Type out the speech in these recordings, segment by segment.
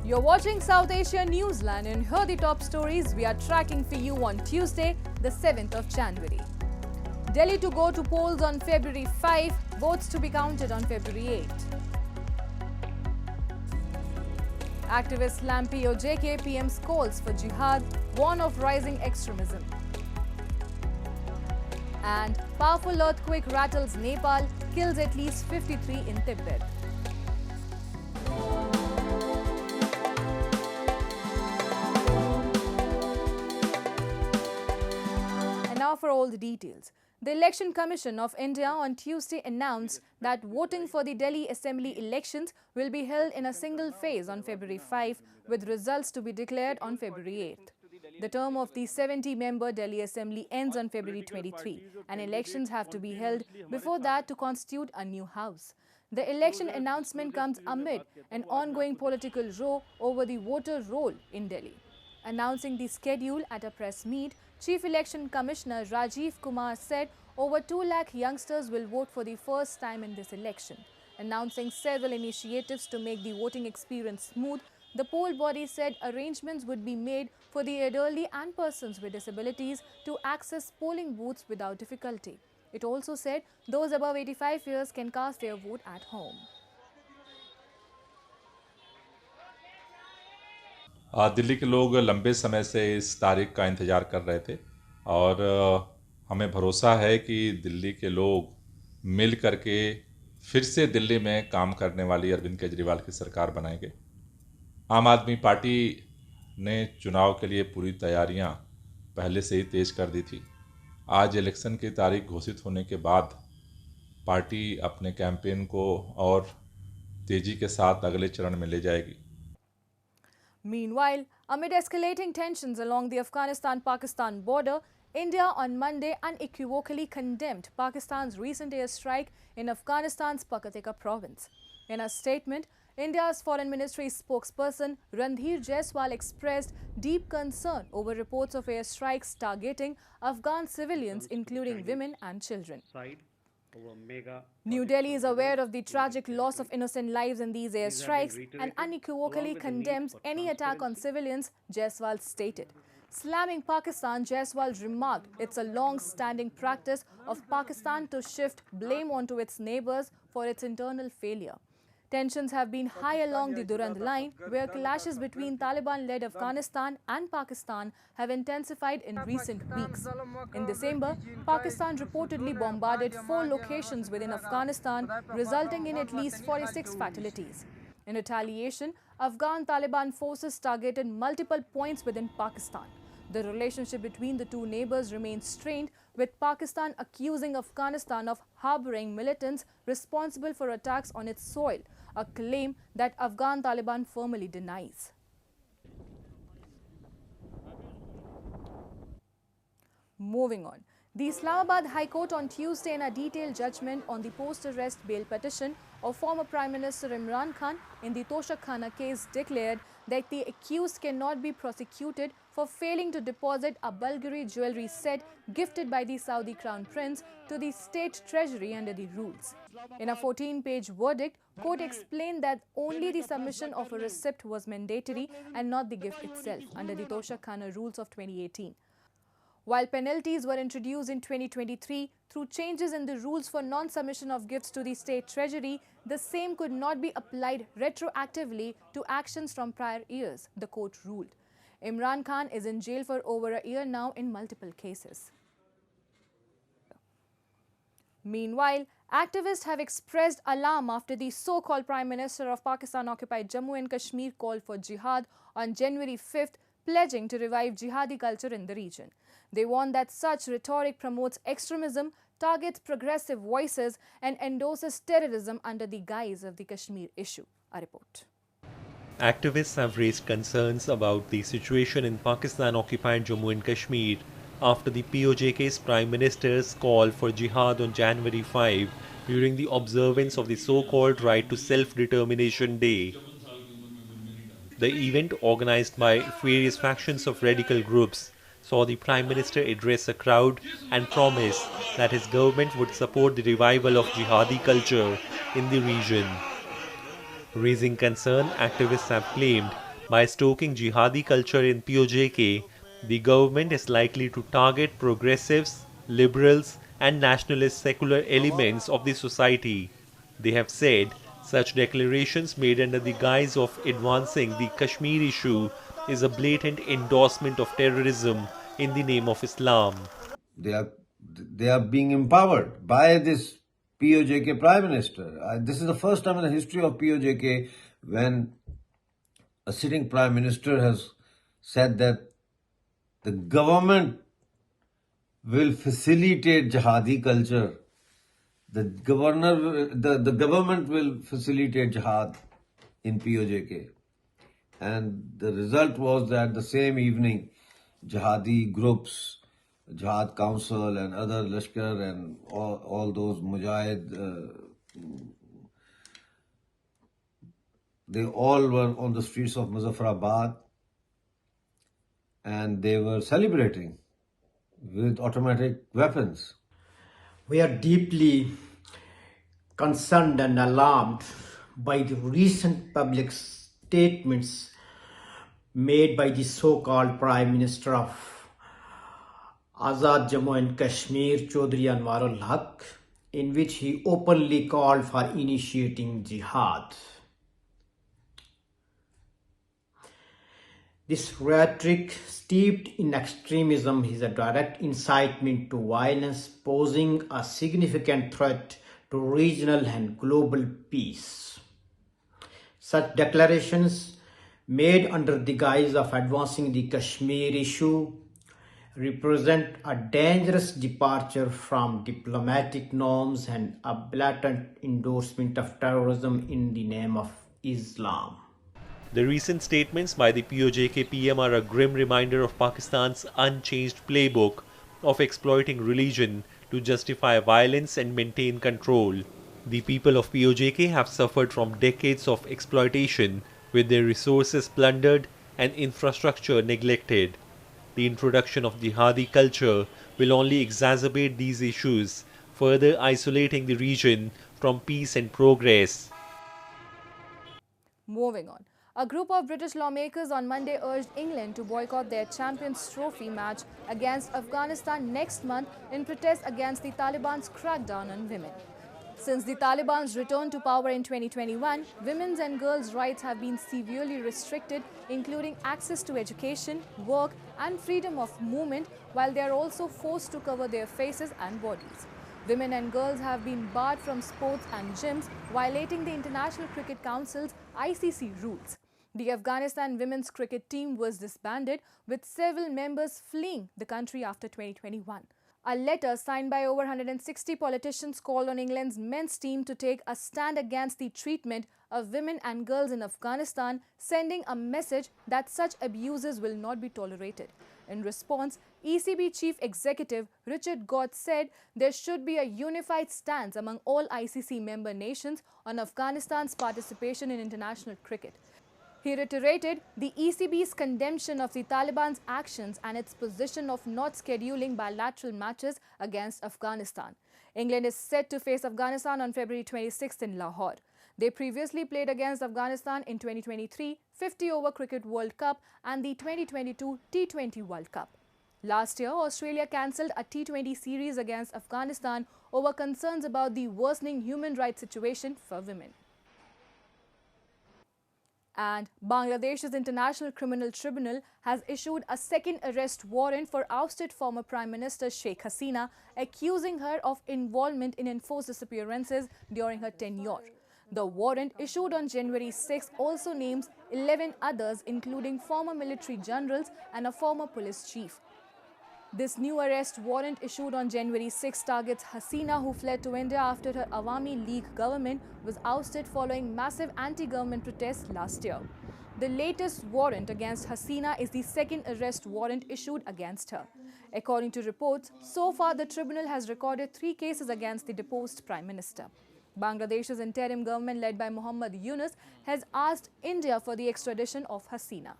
You're watching South Asia Newsline, and here are the top stories we are tracking for you on Tuesday, the 7th of January. Delhi to go to polls on February 5, votes to be counted on February 8. Activists slam pojk, PM's calls for jihad, warn of rising extremism. And powerful earthquake rattles Nepal, kills at least 53 in Tibet. And now for all the details. The Election Commission of India on Tuesday announced that voting for the Delhi Assembly elections will be held in a single phase on February 5, with results to be declared on February 8. The term of the 70-member Delhi Assembly ends on February 23, and elections have to be held before that to constitute a new house. The election announcement comes amid an ongoing political row over the voter roll in Delhi. Announcing the schedule at a press meet, Chief Election Commissioner Rajiv Kumar said over 2 lakh youngsters will vote for the first time in this election. Announcing several initiatives to make the voting experience smooth, the poll body said arrangements would be made for the elderly and persons with disabilities to access polling booths without difficulty. It also said those above 85 years can cast their vote at home. Delhi के लोग लंबे समय से इस तारीख का इंतज़ार कर रहे थे और हमें भरोसा है कि दिल्ली के लोग मिल करके फिर से दिल्ली में काम करने वाली अरविंद केजरीवाल की सरकार बनाएंगे। आम आदमी पार्टी ने चुनाव के लिए पूरी तैयारियां पहले से ही तेज़ कर दी थी। आज इलेक्शन की तारीख घोषित होने के बाद पार्टी अपने कैंपेन को और तेज़ी के साथ अगले चरण में ले जाएगी। Meanwhile, amid escalating tensions along the Afghanistan-Pakistan border, India on Monday unequivocally condemned Pakistan's recent airstrike in Afghanistan's Paktika province. In a statement, India's Foreign Ministry spokesperson Randhir Jaiswal expressed deep concern over reports of airstrikes targeting Afghan civilians, including women and children. New Delhi is aware of the tragic loss of innocent lives in these airstrikes and unequivocally condemns any attack on civilians, Jaiswal stated. Slamming Pakistan, Jaiswal remarked it's a long-standing practice of Pakistan to shift blame onto its neighbors for its internal failure. Tensions have been high along the Durand line, where clashes between Taliban-led Afghanistan and Pakistan have intensified in recent weeks. In December, Pakistan reportedly bombarded 4 locations within Afghanistan, resulting in at least 46 fatalities. In retaliation, Afghan Taliban forces targeted multiple points within Pakistan. The relationship between the two neighbors remains strained, with Pakistan accusing Afghanistan of harboring militants responsible for attacks on its soil, a claim that Afghan Taliban firmly denies. Moving on. The Islamabad High Court on Tuesday in a detailed judgment on the post-arrest bail petition of former Prime Minister Imran Khan in the Toshakhana case declared that the accused cannot be prosecuted for failing to deposit a Bulgari jewelry set gifted by the Saudi Crown Prince to the state treasury under the rules. In a 14-page verdict, court explained that only the submission of a receipt was mandatory and not the gift itself under the Toshakhana rules of 2018. While penalties were introduced in 2023 through changes in the rules for non-submission of gifts to the state treasury, the same could not be applied retroactively to actions from prior years, the court ruled. Imran Khan is in jail for over a year now in multiple cases. Meanwhile, activists have expressed alarm after the so-called Prime Minister of Pakistan-occupied Jammu and Kashmir called for jihad on January 5th, pledging to revive jihadi culture in the region. They warn that such rhetoric promotes extremism, targets progressive voices, and endorses terrorism under the guise of the Kashmir issue. A report. Activists have raised concerns about the situation in Pakistan-occupied Jammu and Kashmir after the POJK's Prime Minister's call for jihad on January 5 during the observance of the so-called Right to Self-Determination Day. The event, organized by various factions of radical groups, saw the Prime Minister address a crowd and promise that his government would support the revival of jihadi culture in the region. Raising concern, activists have claimed By stoking jihadi culture in POJK, the government is likely to target progressives, liberals, and nationalist secular elements of the society. They have said such declarations made under the guise of advancing the Kashmir issue is a blatant endorsement of terrorism in the name of Islam. They are they are being empowered by this POJK Prime Minister. This is the first time in the history of POJK when a sitting Prime Minister has said that the government will facilitate jihadi culture. The government will facilitate jihad in POJK. And the result was that the same evening, jihadi groups, Jihad Council and other Lashkar and all those Mujahid, they all were on the streets of Muzaffarabad and they were celebrating with automatic weapons. We are deeply concerned and alarmed by the recent public statements made by the so-called Prime Minister of Azad Jammu and Kashmir, Chaudhry Anwarul Haq, in which he openly called for initiating jihad. This rhetoric, steeped in extremism, is a direct incitement to violence, posing a significant threat to regional and global peace. Such declarations, made under the guise of advancing the Kashmir issue, represent a dangerous departure from diplomatic norms and a blatant endorsement of terrorism in the name of Islam. The recent statements by the POJK PM are a grim reminder of Pakistan's unchanged playbook of exploiting religion to justify violence and maintain control. The people of POJK have suffered from decades of exploitation, with their resources plundered and infrastructure neglected. The introduction of jihadi culture will only exacerbate these issues, further isolating the region from peace and progress. Moving on. A group of British lawmakers on Monday urged England to boycott their Champions Trophy match against Afghanistan next month in protest against the Taliban's crackdown on women. Since the Taliban's return to power in 2021, women's and girls' rights have been severely restricted, including access to education, work, and freedom of movement, while they are also forced to cover their faces and bodies. Women and girls have been barred from sports and gyms, violating the International Cricket Council's ICC rules. The Afghanistan women's cricket team was disbanded, with several members fleeing the country after 2021. A letter signed by over 160 politicians called on England's men's team to take a stand against the treatment of women and girls in Afghanistan, sending a message that such abuses will not be tolerated. In response, ECB Chief Executive Richard Gott said there should be a unified stance among all ICC member nations on Afghanistan's participation in international cricket. He reiterated the ECB's condemnation of the Taliban's actions and its position of not scheduling bilateral matches against Afghanistan. England is set to face Afghanistan on February 26th in Lahore. They previously played against Afghanistan in 2023 50-over Cricket World Cup and the 2022 T20 World Cup. Last year, Australia cancelled a T20 series against Afghanistan over concerns about the worsening human rights situation for women. And Bangladesh's International Criminal Tribunal has issued a second arrest warrant for ousted former Prime Minister Sheikh Hasina, accusing her of involvement in enforced disappearances during her tenure. The warrant, issued on January 6, also names 11 others, including former military generals and a former police chief. This new arrest warrant, issued on January 6, targets Hasina, who fled to India after her Awami League government was ousted following massive anti-government protests last year. The latest warrant against Hasina is the second arrest warrant issued against her. According to reports, so far the tribunal has recorded 3 cases against the deposed Prime Minister. Bangladesh's interim government, led by Muhammad Yunus, has asked India for the extradition of Hasina.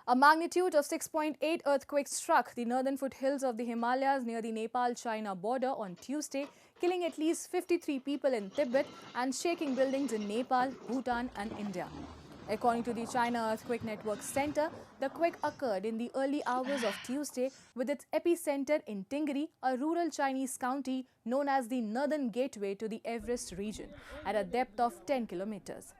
A magnitude of 6.8 earthquake struck the northern foothills of the Himalayas near the Nepal-China border on Tuesday, killing at least 53 people in Tibet and shaking buildings in Nepal, Bhutan and India. According to the China Earthquake Network Center, the quake occurred in the early hours of Tuesday with its epicenter in Tingri, a rural Chinese county known as the northern gateway to the Everest region, at a depth of 10 kilometers.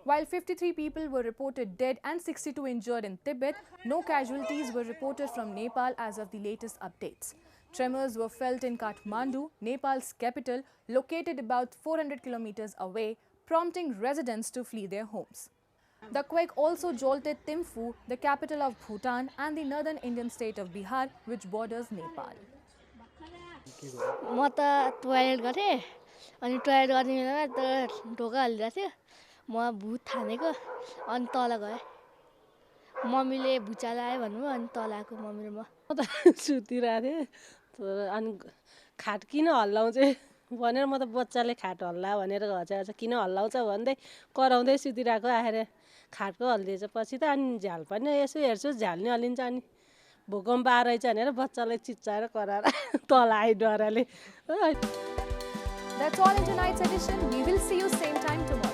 While 53 people were reported dead and 62 injured in Tibet, no casualties were reported from Nepal as of the latest updates. Tremors were felt in Kathmandu, Nepal's capital, located about 400 kilometers away, prompting residents to flee their homes. The quake also jolted Thimphu, the capital of Bhutan, and the northern Indian state of Bihar, which borders Nepal. म त toilet गथेँ अनि toilet गर्ने बेलामा त ढोका हालिरहेको थियो म भूत ठानेको अनि तल गएँ मम्मीले भुचाल आयो भन्नुभयो अनि तल आएको मम्मी र म त सुतिरहेको थिएँ अनि खाट किन हल्लाउँछ भनेर म त बच्चाले खाट हल्ला भनेर घचा किन हल्लाउँछ भन्दै कराउँदै सुतिरहेको आएर खाटको हल्लिएछ पछि त अनि झ्याल पनि यसो हेर्छु झ्याल नि हल्लिन्छ अनि भूकम्प आएछ भनेर बच्चालाई चिच्चाएर कराएर तल आइ डराले That's all in tonight's edition. We will see you same time tomorrow.